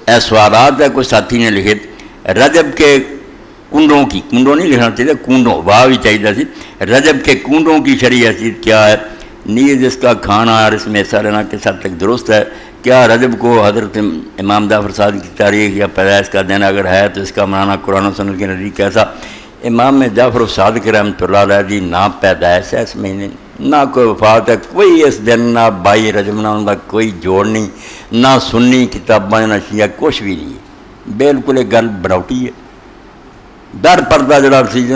اے سوالات ہے کوئی ساتھی نے لکھے رجب کے کنڈوں کی، کنڈوں نہیں لکھنا چاہیے، کنڈوں واہ بھی چاہیے سی، رجب کے کنڈوں کی شرعی حیثیت کیا ہے، نیز اس کا کھانا اور اس میں حصہ لینا کس حد تک درست ہے، کیا رجب کو حضرت امام جعفر صادق کی تاریخ یا پیدائش کا دن اگر ہے تو اس کا منانا قرآن و سنت کے نزدیک کیسا؟ امام جعفر صادق رحمۃ اللہ علیہ دی نہ پیدائش ہے اس مہینے، نہ کوئی وفات ہے، کوئی اس دن نہ 22 رجب نہ ان کا کوئی جوڑ نہیں، نہ سنی کتابیں نہ شیعہ کچھ بھی نہیں ہے، بالکل ایک گل بناوٹی ہے، در پردہ جڑا سی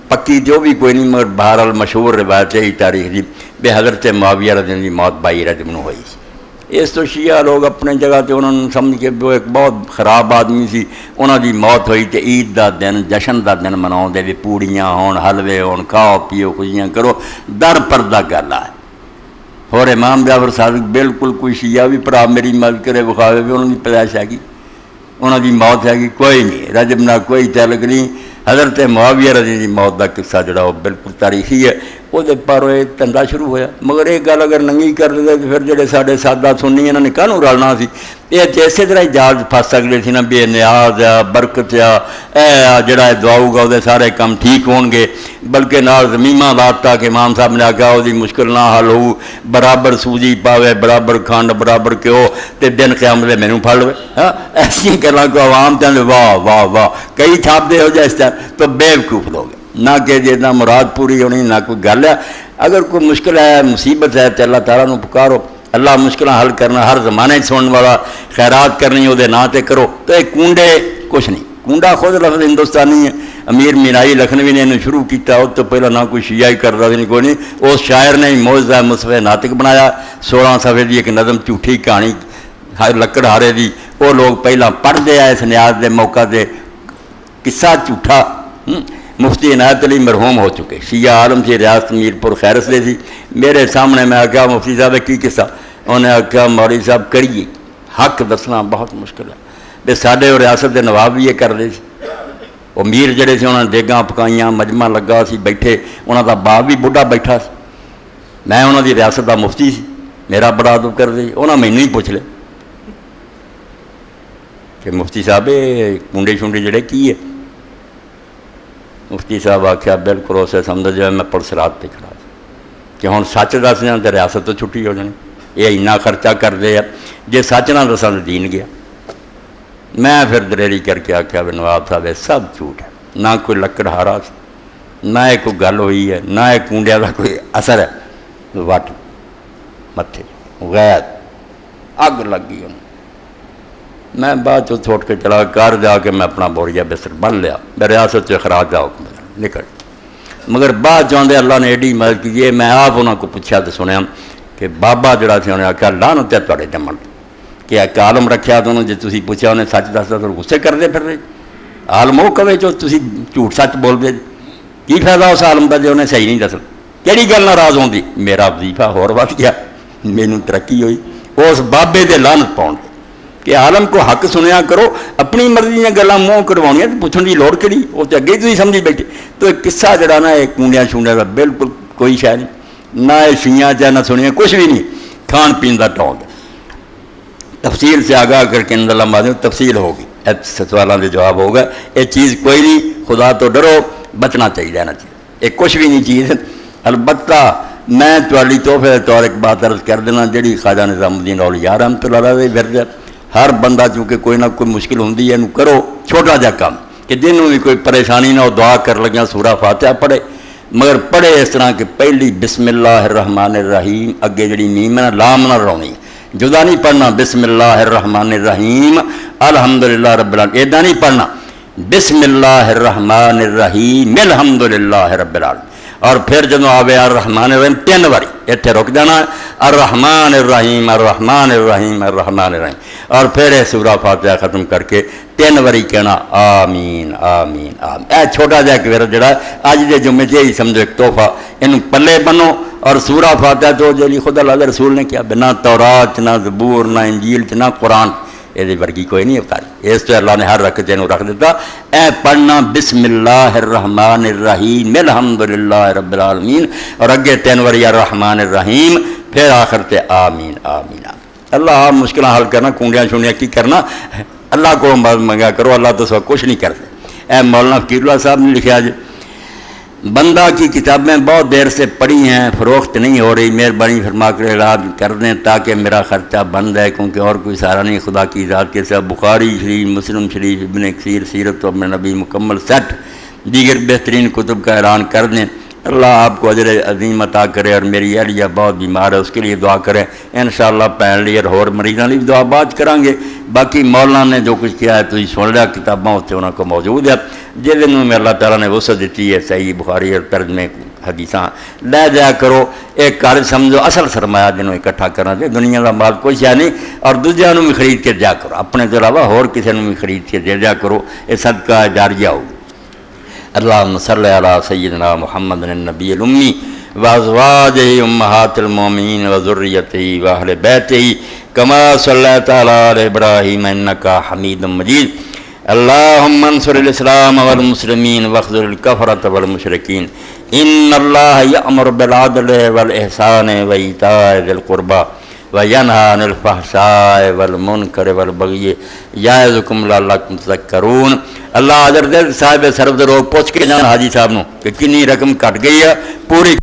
پکی جو بھی کوئی نہیں، مگر بہرحال مشہور روایت ہے تاریخ دی بے حضرت معاویہ رضی اللہ عنہ دی موت 22 رجب نو ہوئی سی۔ اس تو شیعہ لوگ اپنے جگہ تے انہوں نے سمجھ کے وہ ایک بہت خراب آدمی سی، انہوں دی موت ہوئی تے عید دا دن جشن دا دن مناؤ دے بھی پوڑیاں ہون حلوے ہون کھاؤ پیو خوشیاں کرو، در پردہ گل ہے۔ اور امام جعفر صادق بالکل کوئی شیعہ بھی بھرا میری مدد کرے بخاوے بھی انہوں دی پیدائش ہے گی، انہوں دی موت ہے گی کوئی نہیں، رجب نہ کوئی تعلق نہیں۔ حضرت معاویہ رضی دی موت دا قصہ جڑا وہ بالکل تاریخی ہے، وہ پر دھندا شروع ہویا، مگر ایک گل اگر ننگی کر دے تو پھر جڑے ساڈے سادہ سنی انہوں نے کہنوں رلنا سی، یہ اسی طرح جال پھس سکتے سی نا، بے نیاز آ برکت آ جڑا دعاؤ گا وہ سارے کام ٹھیک ہون گے، بلکہ نال زمیمہ لاتا کہ امام صاحب نے آکھا وہ مشکل نہ حل ہو، برابر سوجی پاوے برابر کھنڈ برابر کیو تے دن قیامت دے مینوں پھڑ لوے، ہاں ایسی گلاں کو عوام تے واہ واہ واہ کئی چھاپ دے ہو جائے اس طرح تو بیوقوف لوگ نہ کہ جتنا مراد پوری ہونی نہ کوئی گل ہے۔ اگر کوئی مشکل ہے مصیبت ہے تو اللہ تعالیٰ نو پکارو، اللہ مشکل حل کرنا ہر زمانے سننے والا، خیرات کرنی وہ نام تے کرو۔ تو یہ کنڈے کچھ نہیں، کنڈا خود لفظ ہندوستانی ہے، امیر مینائی لکھنوی نے انہوں شروع کیتا، اس تو پہلے نہ کوئی شیعہ ہی کرتا نہیں، کوئی نہیں، اس شاعر نے موعظہ مصفح ناطق بنایا 16 صفحے دی ایک نظم جھوٹھی کہانی لکڑ ہارے دی، وہ لوگ پہلا پڑھتے آئے اس نیاز دے موقع دے، قصہ جھوٹا۔ مفتی عنایت علی مرحوم ہو چکے، شیعہ عالم سے ریاست میرپور خیرس دے سی، میرے سامنے میں آکھا مفتی صاحب کی قصہ، انہوں نے آکھا مولوی صاحب کریے، حق دسنا بہت مشکل ہے، بے ساڈے اور ریاست دے نواب بھی یہ کرتے سی، وہ میر جڑے سے انہوں نے دیگاں پکائیاں مجمع لگا سی بیٹھے، انہوں دا باپ بھی بڑھا بیٹھا سی، میں انہوں دی ریاست دا مفتی سی، میرا بڑا ادب کر دے، انہوں مینوں ہی پوچھ لے کہ مفتی صاحب کنڈے شنڈے جڑے کی ہے؟ مفتی صاحب آخیا بالکل اسے سمجھ جو میں پرسرات پہ کھڑا کہ ہوں سچ دس دیں تو ریاست تو چھٹی ہو جانی، یہ اینا خرچہ کرتے ہیں، جی سچ نہ دساں تو دین گیا۔ میں پھر دلیری کر کے آخیا بھی نواب صاحب سب جھوٹ ہے، نہ کوئی لکڑ ہارا نہ یہ کوئی گل ہوئی ہے، نہ یہ کنڈیا کا کوئی اثر ہے، وٹ متھے غیر اگ لگ گئی انہوں۔ میں بعد چ اٹھ کے چلا گھر جا کے میں اپنا بوریا بستر بن لیا، میں ریاست سے اخراج کا حکم نکل، مگر بعد چاہتے اللہ نے ایڈی مدد کی، میں آپ انہوں کو پوچھا تو سنیا کہ بابا جڑا سی انہیں آخیا لعنت ہے تھوڑے جمن کہ ایک عالم رکھیا تو انہوں جی تھی پوچھا انہیں سچ دستا تو غصے کرتے پھر رہے، عالم وہ کہے جو تھی جھوٹ سچ بولتے، کی فائدہ اس عالم کا جی انہیں صحیح نہیں دسنا، کہڑی گل ناراض ہوتی، میرا وظیفہ ہور ود گیا، مینوں ترقی ہوئی، اس بابے دے لعنت پاؤن کہ عالم کو حق سنیا کرو، اپنی مرضی دیا گلاں منہ کروانیاں تو پوچھنے کی لوڑ کہڑی، وہ تو اگے تھی سمجھی بیٹھے۔ تو ایک قصہ جڑا نا یہ کنڈیاں شونڈیاں کا بالکل کوئی شاید نہیں، نہ یہ شیعہ چاہ نہ سنیا کچھ بھی نہیں، کھان پین کا ٹونگ تفصیل سے آگاہ کر کے اندر لمبا دوں تفصیل ہوگی، سوالوں کے جواب ہوگا، یہ چیز کوئی نہیں، خدا تو ڈرو، بچنا چاہیے رہنا چاہیے، یہ کچھ بھی نہیں چیز۔ البتہ میں تھوڑی تحفے کے طور ایک بات عرض کر دینا، جڑی خواجہ نظام الدین اولیاء رحمۃ اللہ علیہ ورد، ہر بندہ چونکہ کوئی نہ کوئی مشکل ہوندی ہے، کرو چھوٹا جا کام کہ جنہوں بھی کوئی پریشانی نہ ہو، دعا کر لگیا سورہ فاتحہ پڑھے، مگر پڑھے اس طرح کہ پہلی بسم اللہ الرحمن الرحیم، اگے جڑی میم ہے لام نہ رونی، جدا نہیں پڑھنا بسم اللہ الرحمن الرحیم الحمدللہ رب العالمین، ایدا نہیں پڑھنا بسم اللہ الرحمن الرحیم الحمدللہ رب العالمین، اور پھر جدو آوے الرحمن الرحیم 3 باری اتنے رک جانا ہے، الرحمن الرحیم الرحمن الرحیم الرحمن الرحیم، اور پھر یہ سورہ فاتحہ ختم کر کے 3 باری کہنا آمین آمین آمین۔ اے چھوٹا جا کہ جڑا اج دے جمعے یہی سمجھو ایک تحفہ، انہوں پلے بنو، اور سورہ فاتحہ تو جلی خدا اللہ رسول نے کیا، نہ تورات نہ زبور نہ انجیل نہ قرآن، یہ ورگی کوئی نہیں اتاری، اس تو اللہ نے ہر رکھ جنوں رکھ دیتا، اے پڑھنا بسم اللہ الرحمن الرحیم الحمدللہ رب العالمین، اور اگے 3 باری الرحمن الرحیم، پھر آخر تے آمین آمین آمین۔ اللہ آپ مشکلیں حل کرنا، کنڈیاں شنڈیاں کی کرنا، اللہ کو منگا کرو، اللہ تو سوا کچھ نہیں کرتے۔ اے مولانا فقیر اللہ صاحب نے لکھا جی بندہ کی کتابیں بہت دیر سے پڑھی ہیں، فروخت نہیں ہو رہی، مہربانی فرما کر اعلان کر دیں تاکہ میرا خرچہ بند ہے، کیونکہ اور کوئی سہارا نہیں خدا کی ذات کے ساتھ۔ بخاری شریف، مسلم شریف، ابن کثیر، سیرت و ابن نبی مکمل سیٹ دیگر بہترین کتب کا اعلان کر دیں۔ اللہ آپ کو اجر عظیم عطا کرے، اور میری اہلیہ بہت بیمار ہے، اس کے لیے دعا کریں انشاءاللہ۔ پین لیئر اور مریضاں لیے دعا بات کریں گے۔ باقی مولانا نے جو کچھ کیا ہے تو یہ سن لیا، کتاباں اتنے انہوں کو موجود ہے، جن میں اللہ تعالیٰ نے وسعت دیتی ہے صحیح بخاری اور ترجمے حدیثاں لے جایا کرو۔ ایک کار سمجھو اصل سرمایہ جنہوں اکٹھا کرنا چاہیے، دنیا کا مال کوئی شے نہیں، اور دوجیاں نوں بھی خرید کے دیا کرو، اپنے تو علاوہ اور کسی نوں بھی خرید کے دے دیا کرو، یہ صدقہ جاریہ ہوگا۔ اللہم صلی علی سیدنا محمد النبی الامی وازواجہ امہات المومنین وذریتہ واہل بیتہ کما صلیت علی ابراہیم انکا حمید مجید۔ اللہم انصر الاسلام والمسلمین واخذل الکفرۃ والمشرکین۔ ان اللہ یأمر بالعدل والاحسان وایتاء ذی القربی وینہی عن الفحشاء والمنکر والبغی یعظکم لعلکم تذکرون۔ اللہ حضرت صاحب سربدر پوچھ کے جان حاجی صاحب نو کہ کنی رقم کٹ گئی ہے، پوری